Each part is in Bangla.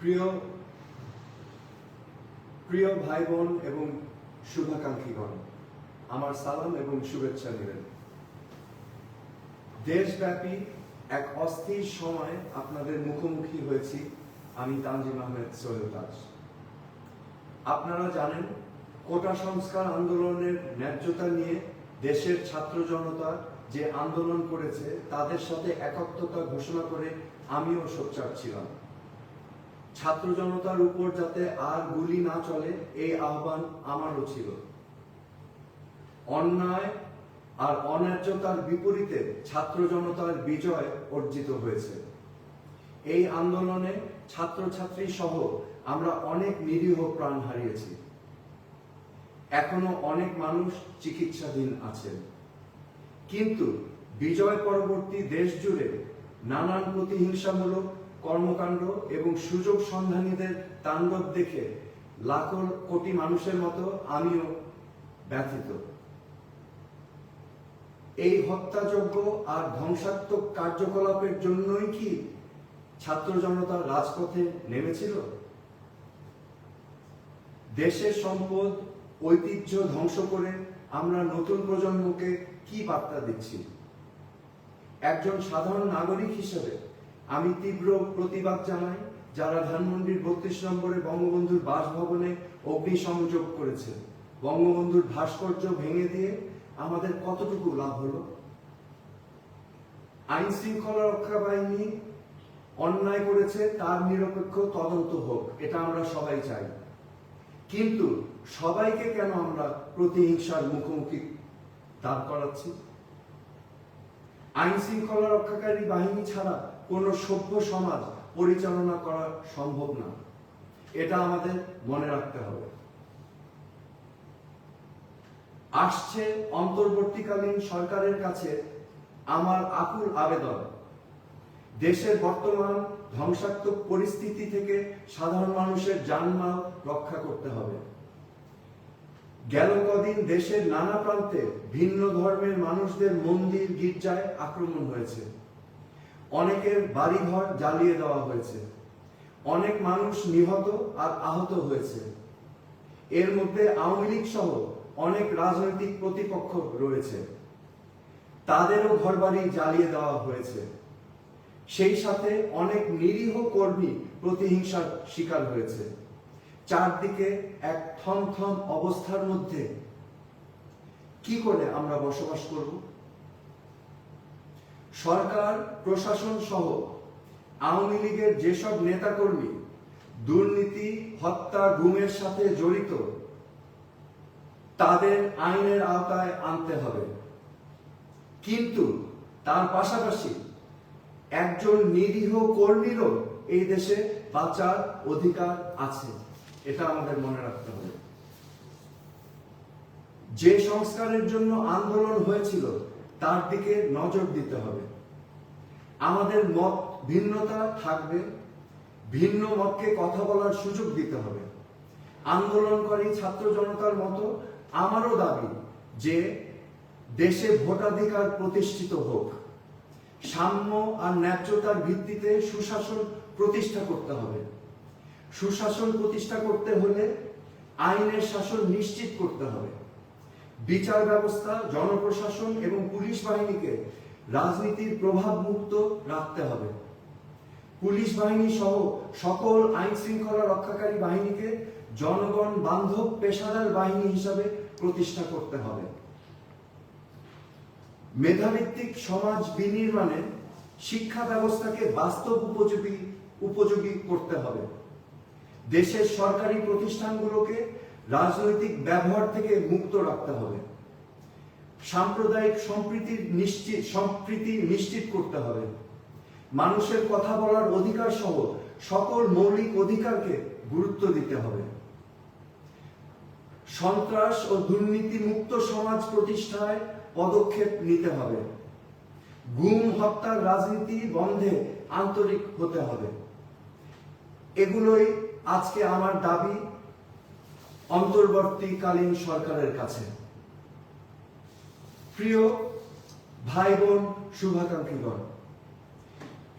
প্রিয় প্রিয় ভাই বোন এবং শুভাকাঙ্ক্ষীগণ, আমার সালাম এবং শুভেচ্ছা নেবেন। দেশব্যাপী এক অস্থির সময় আপনাদের মুখোমুখি হয়েছি আমি তানজিম আহমেদ সৈয়দ তাজ। আপনারা জানেন, কোটা সংস্কার আন্দোলনের ন্যায্যতা নিয়ে দেশের ছাত্র জনতা যে আন্দোলন করেছে তাদের সাথে একাত্মতা ঘোষণা করে আমিও সোচ্চার ছিলাম। ছাত্র জনতার উপর যাতে আর গুলি না চলে এই আহ্বান আমারও ছিল। অন্যায় আর অন্যায্যতার বিপরীতে ছাত্র জনতার বিজয় অর্জিত হয়েছে। এই আন্দোলনে ছাত্রছাত্রী সহ আমরা অনেক নিরীহ প্রাণ হারিয়েছি। এখনো অনেক মানুষ চিকিৎসাধীন আছেন। কিন্তু বিজয় পরবর্তী দেশ জুড়ে নানান প্রতিহিংসামূলক কর্মকাণ্ড এবং সুযোগ সন্ধানীদের তাণ্ডব দেখে লাখো কোটি মানুষের মতো আমিও ব্যথিত। এই হত্যাযজ্ঞ আর ধ্বংসাত্মক কার্যকলাপের জন্যই কি ছাত্র জনতা রাজপথে নেমেছিল? দেশের সম্পদ ঐতিহ্য ধ্বংস করে আমরা নতুন প্রজন্মকে কি বার্তা দিচ্ছি? একজন সাধারণ নাগরিক হিসেবে আমি তীব্র প্রতিবাদ জানাই যারা ধানমন্ডির ৩২ নম্বরে বঙ্গবন্ধুর বাসভবনে অগ্নিসংযোগ করেছে। বঙ্গবন্ধুর ভাস্কর্য ভেঙে দিয়ে আমাদের কতটুকু লাভ হলো? আইন শৃঙ্খলা রক্ষা বাহিনী অন্যায় করেছে, তার নিরপেক্ষ তদন্ত হোক, এটা আমরা সবাই চাই। কিন্তু সবাইকে কেন আমরা প্রতিহিংসার মুখোমুখি দাঁড় করাচ্ছি? আইন শৃঙ্খলা রক্ষাকারী বাহিনী ছাড়া কোনো সভ্য সমাজ পরিচালনা করা সম্ভব না, এটা আমাদের মনে রাখতে হবে। আসছে অন্তর্বর্তীকালীন সরকারের কাছে আমার আকুল আবেদন, দেশের বর্তমান ধ্বংসাত্মক পরিস্থিতি থেকে সাধারণ মানুষের জানমাল রক্ষা করতে হবে। গেল কদিন দেশের নানা প্রান্তে ভিন্ন ধর্মের মানুষদের মন্দির গির্জায় আক্রমণ হয়েছে। অনেকের বাড়িঘর জ্বালিয়ে দেওয়া হয়েছে। অনেক মানুষ নিহত আর আহত হয়েছে। এর মধ্যে আওয়ামী লীগ সহ অনেক রাজনৈতিক প্রতিপক্ষ রয়েছে, তাদেরও ঘরবাড়ি জ্বালিয়ে দেওয়া হয়েছে। সেই সাথে অনেক নিরীহ কর্মী প্রতিহিংসার শিকার হয়েছে। চারদিকে এক থমথম অবস্থার মধ্যে কি করে আমরা বসবাস করব? সরকার প্রশাসন সহ আওয়ামী লীগের যেসব নেতাকর্মী দুর্নীতি, হত্যা, গুমের সাথে জড়িত, তাদের আইনের আওতায় আনতে হবে। কিন্তু তার পাশাপাশি একজন নিরীহ কর্মীরও এই দেশে বাঁচার অধিকার আছে, এটা আমাদের মনে রাখতে হবে। যে সংস্কারের জন্য আন্দোলন হয়েছিল তার দিকে নজর দিতে হবে। আমাদের মত ভিন্নতা থাকবে, ভিন্ন মতকে কথা বলার সুযোগ দিতে হবে। আন্দোলনকারী ছাত্র জনতার মতো আমারও দাবি যে দেশে ভোটাধিকার প্রতিষ্ঠিত হোক। সাম্য আর ন্যায্যতার ভিত্তিতে সুশাসন প্রতিষ্ঠা করতে হবে। সুশাসন প্রতিষ্ঠা করতে হলে আইনের শাসন নিশ্চিত করতে হবে। বিচার ব্যবস্থা, জনপ্রশাসন এবং পুলিশ বাহিনীকে রাজনীতির প্রভাব মুক্ত রাখতে হবে। পুলিশ বাহিনী সহ সকল আইন শৃঙ্খলা রক্ষাকারী বাহিনীকে জনগণ বান্ধব পেশাদার বাহিনী হিসাবে প্রতিষ্ঠা করতে হবে। মেধাভিত্তিক সমাজ বিনির্মাণে শিক্ষা ব্যবস্থাকে বাস্তব উপযোগী করতে হবে। দেশের সরকারি প্রতিষ্ঠানগুলোকে রাজনৈতিক ব্যবহার থেকে মুক্ত রাখতে হবে। সাম্প্রদায়িক সম্প্রীতি নিশ্চিত করতে হবে। মানুষের কথা বলার অধিকার সহ সকল মৌলিক অধিকারকে গুরুত্ব দিতে হবে। সন্ত্রাস ও দুর্নীতি মুক্ত সমাজ প্রতিষ্ঠায় পদক্ষেপ নিতে হবে। গুম, হত্যার রাজনীতি বন্ধে আন্তরিক হতে হবে। এগুলোই আজকে আমার দাবি অন্তর্বর্তীকালীন সরকারের কাছে। প্রিয় ভাই বোন শুভাকাঙ্ক্ষীগণ,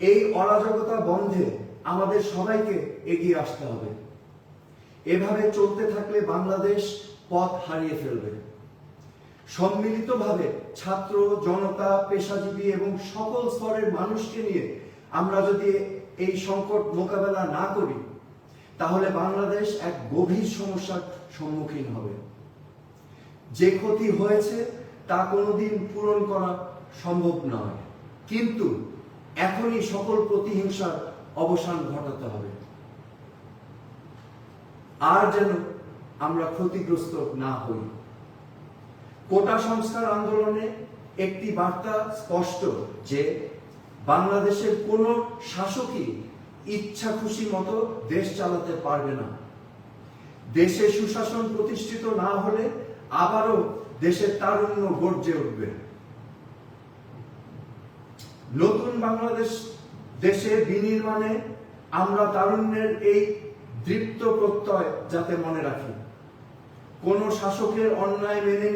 এই অরাজকতা বন্ধে আমাদের সবাইকে এগিয়ে আসতে হবে। এভাবে চলতে থাকলে বাংলাদেশ পথ হারিয়ে ফেলবে। সম্মিলিতভাবে ছাত্র, জনতা, পেশাজীবী এবং সকল স্তরের মানুষকে নিয়ে আমরা যদি এই সংকট মোকাবেলা না করি, তাহলে বাংলাদেশ এক গভীর সমস্যার সম্মুখীন হবে। যে ক্ষতি হয়েছে তা কোনোদিন পূরণ করা সম্ভব নয়, কিন্তু এখনই সকল প্রতিহিংসার অবসান ঘটাতে হবে। আর যেন আমরা ক্ষতিগ্রস্ত না হই। কোটা সংস্কার আন্দোলনে একটি বার্তা স্পষ্ট যে বাংলাদেশের কোন শাসকই ইচ্ছা খুশি মতো দেশ চালাতে পারবে না। দেশে সুশাসন প্রতিষ্ঠিত না হলে আবারও দেশের তারুণ্য গর্জে উঠবে। নতুন বাংলাদেশ দেশে বিনির্মাণে আমরা তারুণ্যের এই দৃপ্ত প্রত্যয় যাতে মনে রাখি। কোন শাসকের অন্যায় মেনে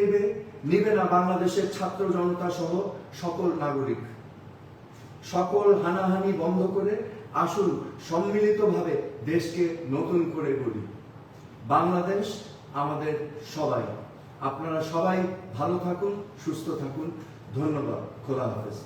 নিবে না বাংলাদেশের ছাত্র জনতা সহ সকল নাগরিক। সকল হানাহানি বন্ধ করে আসুন সম্মিলিতভাবে দেশকে নতুন করে গড়ি। বাংলাদেশ আমাদের সবাই। আপনারা সবাই ভালো থাকুন, সুস্থ থাকুন। ধন্যবাদ। খোদা হাফেজ।